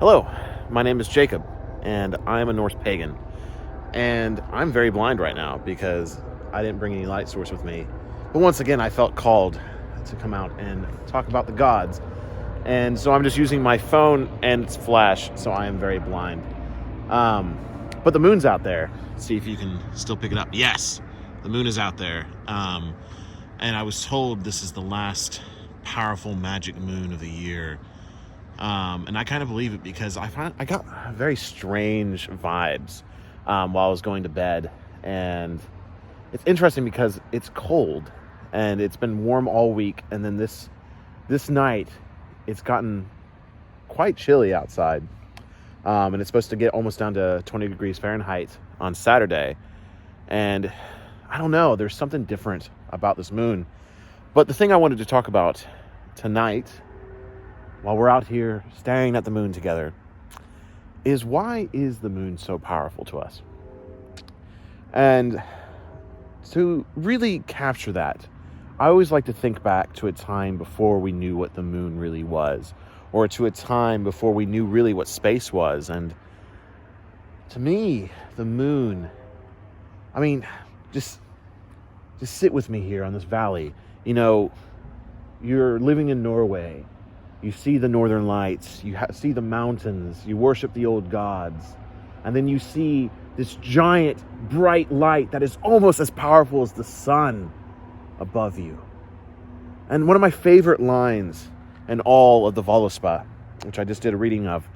Hello, my name is Jacob, and I am a Norse pagan. And I'm very blind right now because I didn't bring any light source with me. But once again, I felt called to come out and talk about the gods. And so I'm just using my phone and its flash, so I am very blind. But the moon's out there. See if you can still pick it up. Yes, the moon is out there. And I was told this is the last powerful magic moon of the year. And I kind of believe it because I got very strange vibes while I was going to bed. And it's interesting because it's cold and it's been warm all week. And then this night, it's gotten quite chilly outside. And it's supposed to get almost down to 20 degrees Fahrenheit on Saturday. And I don't know, there's something different about this moon. But the thing I wanted to talk about tonight, while we're out here staring at the moon together, is why is the moon so powerful to us? And to really capture that, I always like to think back to a time before we knew what the moon really was, or to a time before we knew really what space was. And to me, the moon, I mean, just sit with me here on this valley. You know, you're living in Norway. You see the northern lights, you see the mountains, you worship the old gods, and then you see this giant, bright light that is almost as powerful as the sun above you. And one of my favorite lines in all of the Voluspa, which I just did a reading of,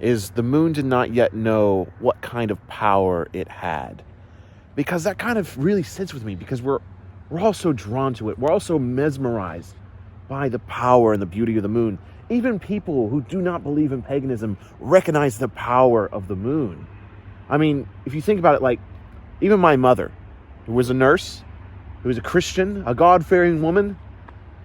is the moon did not yet know what kind of power it had. Because that kind of really sits with me, because we're all so drawn to it. We're all so mesmerized by the power and the beauty of the moon. Even people who do not believe in paganism recognize the power of the moon. I mean, if you think about it, like, even my mother, who was a nurse, who was a Christian, a God-fearing woman,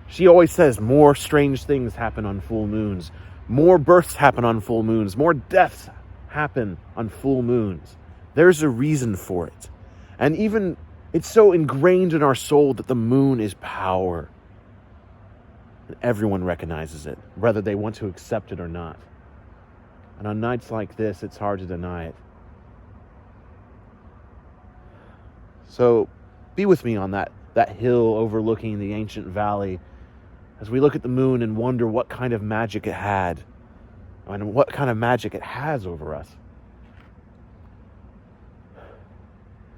she always says more strange things happen on full moons. More births happen on full moons. More deaths happen on full moons. There's a reason for it. And even, it's so ingrained in our soul that the moon is power. And everyone recognizes it, whether they want to accept it or not. And on nights like this, it's hard to deny it. So be with me on that hill overlooking the ancient valley as we look at the moon and wonder what kind of magic it had and what kind of magic it has over us.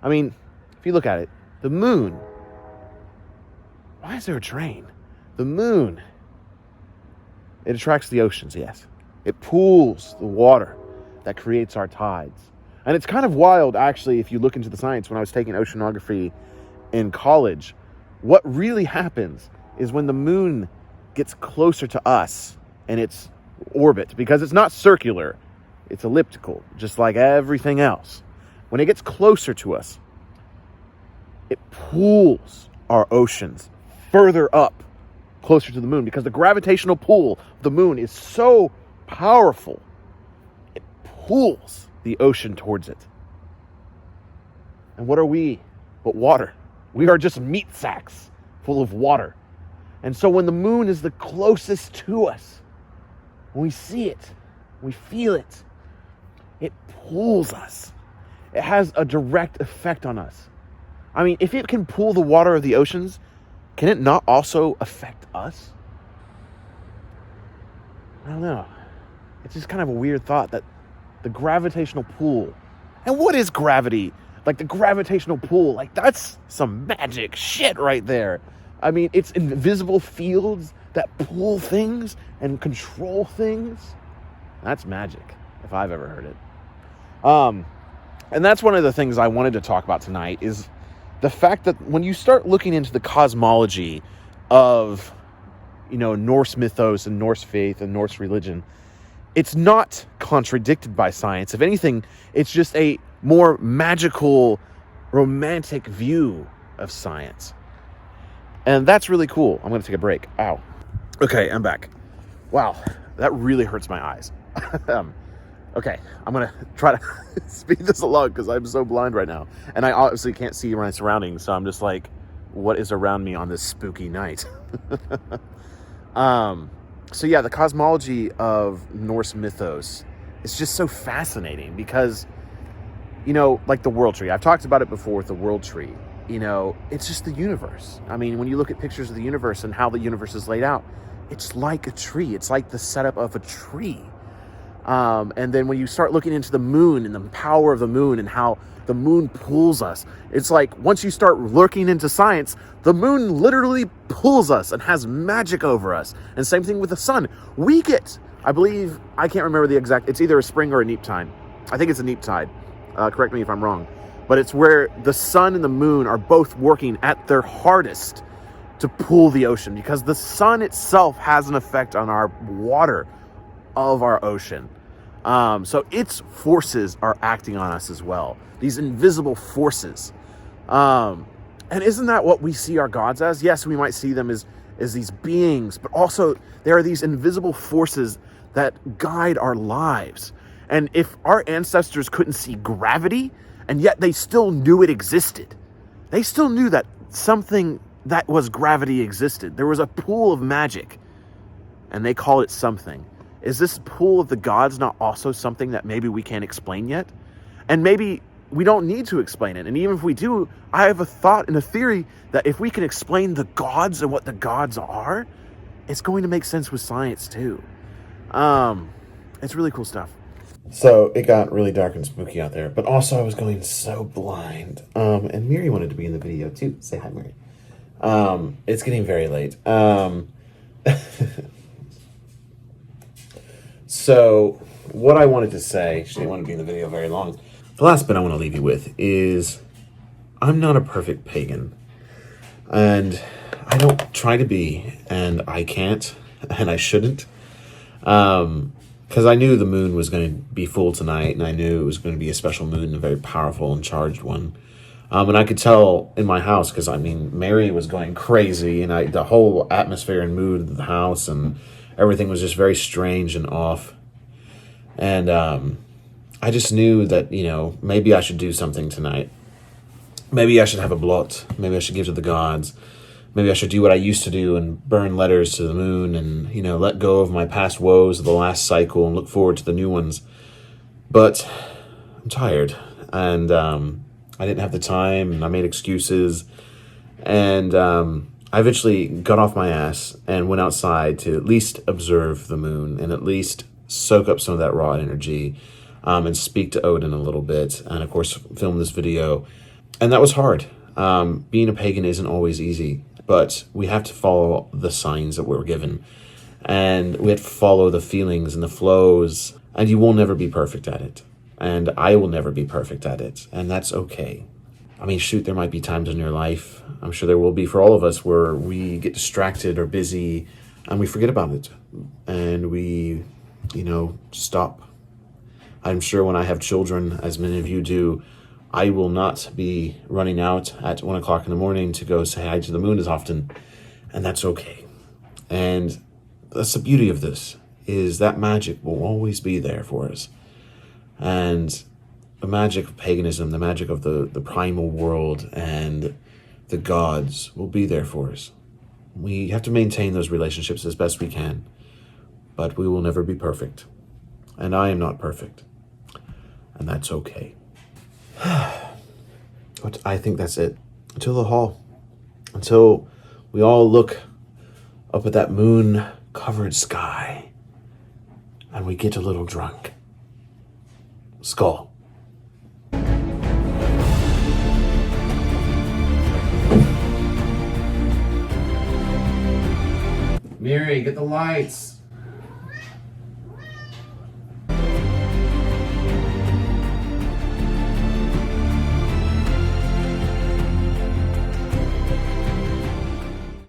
I mean, if you look at it, the moon, why is there a train? The moon, it attracts the oceans, yes. It pools the water that creates our tides. And it's kind of wild, actually, if you look into the science. When I was taking oceanography in college, what really happens is when the moon gets closer to us in its orbit, because it's not circular, it's elliptical, just like everything else. When it gets closer to us, it pulls our oceans further up, closer to the moon, because the gravitational pull of the moon is so powerful. It pulls the ocean towards it. And what are we but water? We are just meat sacks full of water. And so when the moon is the closest to us, when we see it, we feel it, it pulls us. It has a direct effect on us. I mean, if it can pull the water of the oceans, can it not also affect us? I don't know. It's just kind of a weird thought that the gravitational pull. And what is gravity? Like the gravitational pull, like that's some magic shit right there. I mean, it's invisible fields that pull things and control things. That's magic, if I've ever heard it. And that's one of the things I wanted to talk about tonight is the fact that when you start looking into the cosmology of, Norse mythos and Norse faith and Norse religion, it's not contradicted by science. If anything, it's just a more magical, romantic view of science. And that's really cool. I'm going to take a break. Ow. Okay, I'm back. Wow, that really hurts my eyes. Okay, I'm going to try to speed this along because I'm so blind right now. And I obviously can't see my surroundings, so I'm just like, what is around me on this spooky night? So yeah, the cosmology of Norse mythos it's just so fascinating because, you know, like the world tree. I've talked about it before with the world tree. You know, it's just the universe. I mean, when you look at pictures of the universe and how the universe is laid out, it's like a tree. It's like the setup of a tree. And then when you start looking into the moon and the power of the moon and how the moon pulls us, it's like once you start looking into science, the moon literally pulls us and has magic over us. And same thing with the sun. We get, I believe, I can't remember the exact, it's either a spring or a neap tide. I think it's a neap tide. Correct me if I'm wrong. But it's where the sun and the moon are both working at their hardest to pull the ocean, because the sun itself has an effect on our water of our ocean. So its forces are acting on us as well. These invisible forces. And isn't that what we see our gods as? Yes, we might see them as these beings, but also there are these invisible forces that guide our lives. And if our ancestors couldn't see gravity, and yet they still knew it existed, they still knew that something that was gravity existed. There was a pool of magic, and they called it something. Is this pool of the gods not also something that maybe we can't explain yet? And maybe we don't need to explain it. And even if we do, I have a thought and a theory that if we can explain the gods and what the gods are, it's going to make sense with science too. It's really cool stuff. So it got really dark and spooky out there, but also I was going so blind. And Miri wanted to be in the video too. Say hi, Miri. It's getting very late. So what I wanted to say, she didn't want to be in the video very long. The last bit I want to leave you with is I'm not a perfect pagan, and I don't try to be, and I can't, and I shouldn't. Because I knew the moon was going to be full tonight, and I knew it was going to be a special moon, a very powerful and charged one. And I could tell in my house, because, I mean, Mary was going crazy, and the whole atmosphere and mood of the house and everything was just very strange and off. And I just knew that, you know, maybe I should do something tonight. Maybe I should have a blot. Maybe I should give to the gods. Maybe I should do what I used to do and burn letters to the moon and, you know, let go of my past woes of the last cycle and look forward to the new ones. But I'm tired, and I didn't have the time, and I made excuses. And I eventually got off my ass and went outside to at least observe the moon and at least soak up some of that raw energy, and speak to Odin a little bit, and of course film this video. And that was hard. Being a pagan isn't always easy, but we have to follow the signs that we're given, and we have to follow the feelings and the flows, and you will never be perfect at it, and I will never be perfect at it, and that's okay. I mean, shoot, there might be times in your life, I'm sure there will be for all of us, where we get distracted or busy and we forget about it, and we, you know, stop. I'm sure when I have children, as many of you do, I will not be running out at 1 o'clock in the morning to go say hi to the moon as often, and that's okay. And that's the beauty of this, is that magic will always be there for us. And the magic of paganism, the magic of the primal world and the gods will be there for us. We have to maintain those relationships as best we can, but we will never be perfect. And I am not perfect, and that's okay. But I think that's it. Until the hall. Until we all look up at that moon-covered sky and we get a little drunk. Skal. Miri, get the lights.